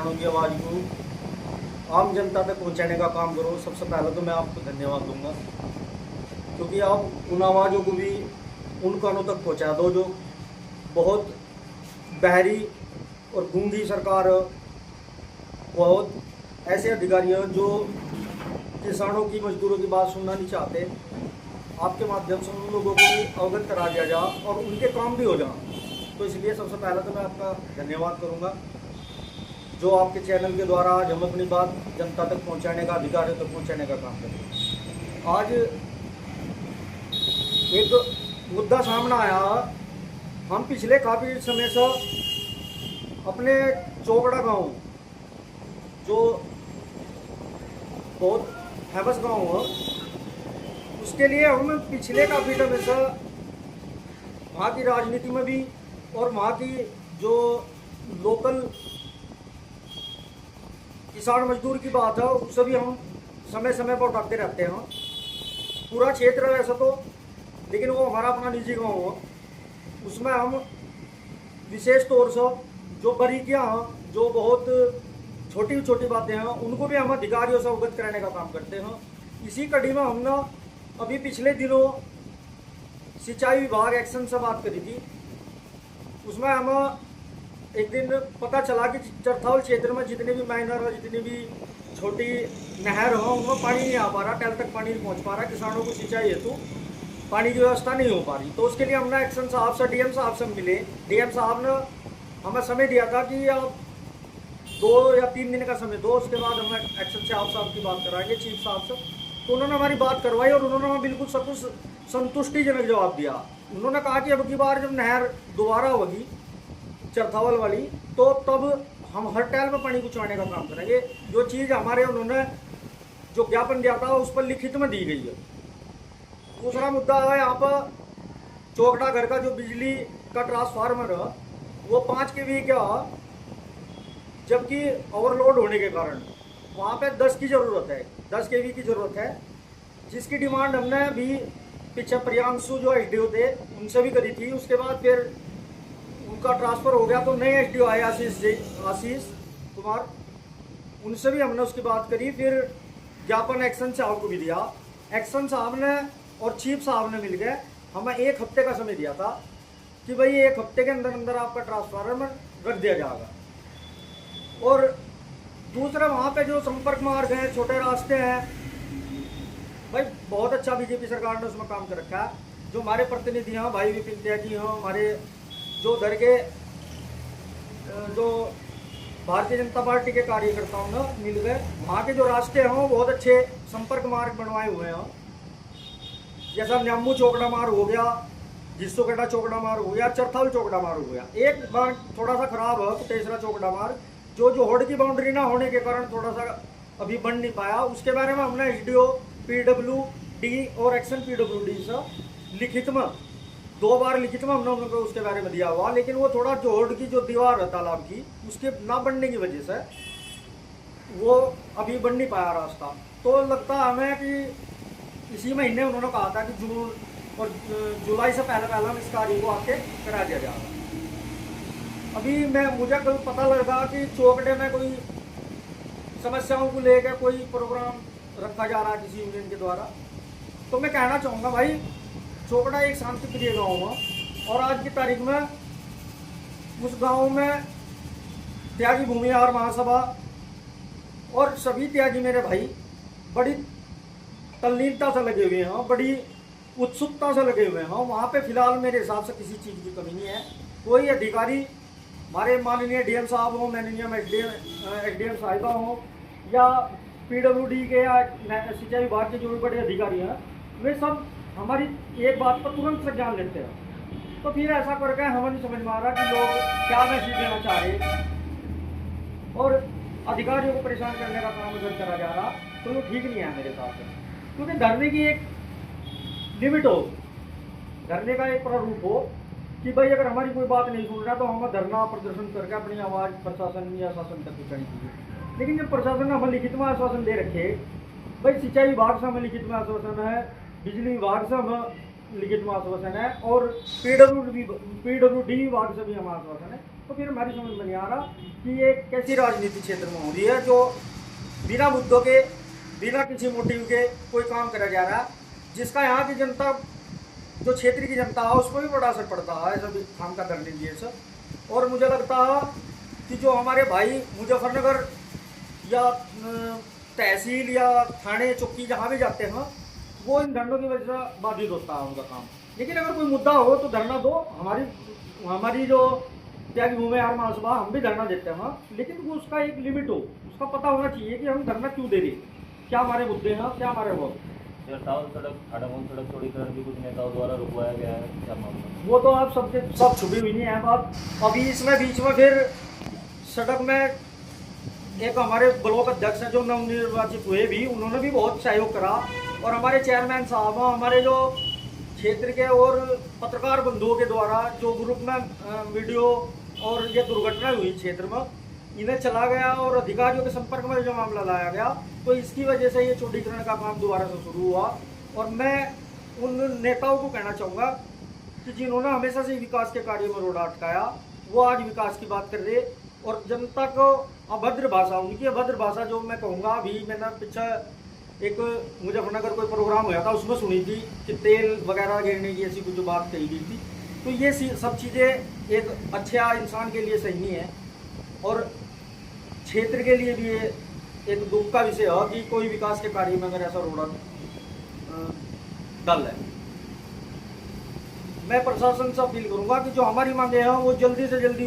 किसानों की आवाज़ को आम जनता तक पहुंचाने का काम करो। सबसे पहले तो मैं आपको धन्यवाद दूंगा, क्योंकि आप उन आवाज़ों को भी उन कानों तक पहुंचा दो जो बहुत बहरी और गूंगी सरकार, बहुत ऐसे अधिकारी हैं जो किसानों की, मजदूरों की बात सुनना नहीं चाहते। आपके माध्यम से उन लोगों को भी अवगत करा दिया जाए और उनके काम भी हो जाए। तो इसलिए सबसे पहले तो मैं आपका धन्यवाद करूंगा जो आपके चैनल के द्वारा आज हम अपनी बात जनता तक पहुंचाने का, अधिकारियों तक पहुंचाने का काम करें। आज एक मुद्दा सामने आया। हम पिछले काफ़ी समय से अपने चोकड़ा गांव, जो बहुत फेमस गांव है, उसके लिए हम पिछले काफ़ी समय से वहाँ की राजनीति में भी और वहाँ की जो लोकल किसान मजदूर की बात है उससे भी हम समय समय पर उठाते रहते हैं। पूरा क्षेत्र है ऐसा तो, लेकिन वो हमारा अपना निजी गांव है, उसमें हम विशेष तौर से जो बारीकियाँ हैं, जो बहुत छोटी छोटी बातें हैं, उनको भी हम अधिकारियों से अवगत कराने का काम करते हैं। इसी कड़ी में हमने अभी पिछले दिनों सिंचाई विभाग एक्शन से बात करी थी। उसमें हम एक दिन पता चला कि चरथावल क्षेत्र में जितने भी माइनर और जितनी भी छोटी नहर हो उनमें पानी नहीं आ पा रहा, टैल तक पानी नहीं पहुंच पा रहा, किसानों को सिंचाई हेतु पानी की व्यवस्था नहीं हो पा रही। तो उसके लिए हमने एक्शन साहब से, डीएम साहब से मिले। डीएम साहब ने हमें समय दिया था कि आप 2 या 3 दिन का समय दो, उसके बाद हम एक्शन साहब की बात कराएंगे, चीफ साहब से। तो उन्होंने हमारी बात करवाई और उन्होंने हमें बिल्कुल सब कुछ संतुष्टिजनक जवाब दिया। उन्होंने कहा कि अब की बार जब नहर दोबारा होगी चरथावल वाली, तो तब हम हर टैल में पानी पहुँचाने का काम करेंगे। जो चीज़ हमारे उन्होंने जो ज्ञापन दिया था उस पर लिखित में दी गई है। दूसरा मुद्दा है यहाँ पर चोकड़ा घर का जो बिजली का ट्रांसफार्मर है वो 5 kV का, जबकि ओवरलोड होने के कारण वहाँ पे 10 की ज़रूरत है, 10 kV की ज़रूरत है, जिसकी डिमांड हमने भी पीछे प्रियांशु जो एसडीओ थे उनसे भी करी थी। उसके बाद फिर उनका ट्रांसफ़र हो गया तो नए एसडीओ आए आशीष कुमार, उनसे भी हमने उसकी बात करी। फिर ज्ञापन एक्शन साहब को भी दिया। एक्शन साहब ने और चीफ साहब ने मिलकर हमें 1 हफ्ते का समय दिया था कि भाई 1 हफ्ते के अंदर अंदर आपका ट्रांसफार्मर रख दिया जाएगा। और दूसरा वहाँ पे जो संपर्क मार्ग हैं, छोटे रास्ते हैं, भाई बहुत अच्छा बीजेपी सरकार ने उसमें काम कर रखा है। जो हमारे प्रतिनिधि हैं, भाई विपिन त्यागी हैं, हमारे जो दर के जो भारतीय जनता पार्टी के कार्यकर्ताओं ने मिल गए, वहाँ के जो रास्ते हैं वो बहुत अच्छे संपर्क मार्ग बनवाए हुए हैं। जैसा न्यामू चौकड़ा मार्ग हो गया, जिस्सोगढ़ा चौकड़ा मार्ग हो गया, चरथावल चौकड़ा मार्ग हो गया। एक बार थोड़ा सा खराब है कुटेसरा चौकड़ा मार्ग, जो जोहड़ की बाउंड्री ना होने के कारण थोड़ा सा अभी बन नहीं पाया। उसके बारे में हमने एसडीओ, पीडब्ल्यूडी और एक्शन पीडब्ल्यूडी से लिखित में 2 बार लिखित में हमने उनको उसके बारे में दिया हुआ, लेकिन वो थोड़ा जोहड़ की जो दीवार है तालाब की, उसके ना बनने की वजह से वो अभी बन नहीं पाया रास्ता। तो लगता है हमें कि इसी महीने उन्होंने कहा था कि जून और जुलाई से पहले हम इस कार्य को आके करा दिया जाएगा। अभी मुझे कल पता लगा कि चौकड़े में कोई समस्याओं को लेकर कोई प्रोग्राम रखा जा रहा है किसी यूनियन के द्वारा। तो मैं कहना चाहूँगा भाई, चौकड़ा एक शांति प्रिय गाँव है और आज की तारीख में उस गांव में त्यागी भूमिहार महासभा और सभी त्यागी मेरे भाई बड़ी तल्लीनता से लगे हुए हैं, बड़ी उत्सुकता से लगे हुए हैं। वहाँ पे फिलहाल मेरे हिसाब से किसी चीज़ की कमी नहीं है। कोई अधिकारी, हमारे माननीय डीएम साहब हों, माननीय एसडीएम साहिबा हों, या पीडब्ल्यूडी के या सिंचाई विभाग के जो भी बड़े अधिकारी हैं, वे सब हमारी एक बात पर तुरंत संज्ञान लेते हैं। तो फिर ऐसा करके हमें नहीं समझ में आ रहा कि लोग क्या मैसेज देना चाह रहे और अधिकारियों को परेशान करने का काम उधर करा जा रहा, तो वो ठीक नहीं है मेरे हिसाब से। क्योंकि धरने की एक लिमिट हो, धरने का एक प्रारूप हो कि भाई अगर हमारी कोई बात नहीं सुन रहा तो हमें धरना प्रदर्शन करके अपनी आवाज़ प्रशासन या शासन तक पहुँचानी चाहिए। लेकिन जब प्रशासन ने हमें लिखित में आश्वासन दे रखे, भाई सिंचाई विभाग से हमें लिखित में आश्वासन है, बिजली विभाग से हमें लिखित में आश्वासन है और पीडब्ल्यूडी विभाग से भी हमें आश्वासन है तो फिर हमारी समझ में नहीं आ रहा कि ये कैसी राजनीति क्षेत्र में हो रही है, जो बिना मुद्दों के, बिना किसी मोटिव के कोई काम करा जा रहा है, जिसका यहाँ की जनता, जो क्षेत्र की जनता है, उसको भी बड़ा असर पड़ता है सभी काम का कर लीजिए सब। और मुझे लगता है कि जो हमारे भाई मुजफ्फरनगर या तहसील या थाने चौकी जहाँ भी जाते हैं, वो इन धरनों की वजह से बाधित होता है उनका काम। लेकिन अगर कोई मुद्दा हो तो धरना दो, हमारी जो त्यागी भूमि यार महासभा, हम भी धरना देते हैं, लेकिन वो उसका एक लिमिट हो, उसका पता होना चाहिए कि हम धरना क्यों दे रहे, क्या हमारे मुद्दे हैं, क्या हमारे वो। टाउन सड़क, खाड़ामोल सड़क चौड़ीकरण भी कुछ नेताओं द्वारा रुकवाया गया है, क्या मामला? वो तो आप सबके सब छुपी हुई नहीं है बात। अभी इसमें बीच में फिर सड़क में एक हमारे ब्लॉक अध्यक्ष हैं जो नवनिर्वाचित हुए भी, उन्होंने भी बहुत सहयोग करा, और हमारे चेयरमैन साहब, हमारे जो क्षेत्र के और पत्रकार बंधुओं के द्वारा जो ग्रुप में वीडियो और ये दुर्घटना हुई क्षेत्र में, इन्हें चला गया और अधिकारियों के संपर्क में जो मामला लाया गया, तो इसकी वजह से ये चौड़ीकरण का काम दोबारा से शुरू हुआ। और मैं उन नेताओं को कहना चाहूँगा कि जिन्होंने हमेशा से विकास के कार्यों में रोड़ा अटकाया, वो आज विकास की बात कर रहे, और जनता को अभद्र भाषा, उनकी अभद्र भाषा जो मैं कहूँगा, अभी मैंने पीछे एक मुजफ्फरनगर कोई प्रोग्राम हुआ था, उसमें सुनी थी कि तेल वगैरह गिरने की ऐसी कुछ बात कही गई थी। तो ये सब चीज़ें एक अच्छा इंसान के लिए सही नहीं है, और क्षेत्र के लिए भी ये एक दुख का विषय है कि कोई विकास के कार्य में अगर ऐसा रोड़ा डल है। मैं प्रशासन से अपील करूंगा कि जो हमारी मांगे हैं वो जल्दी से जल्दी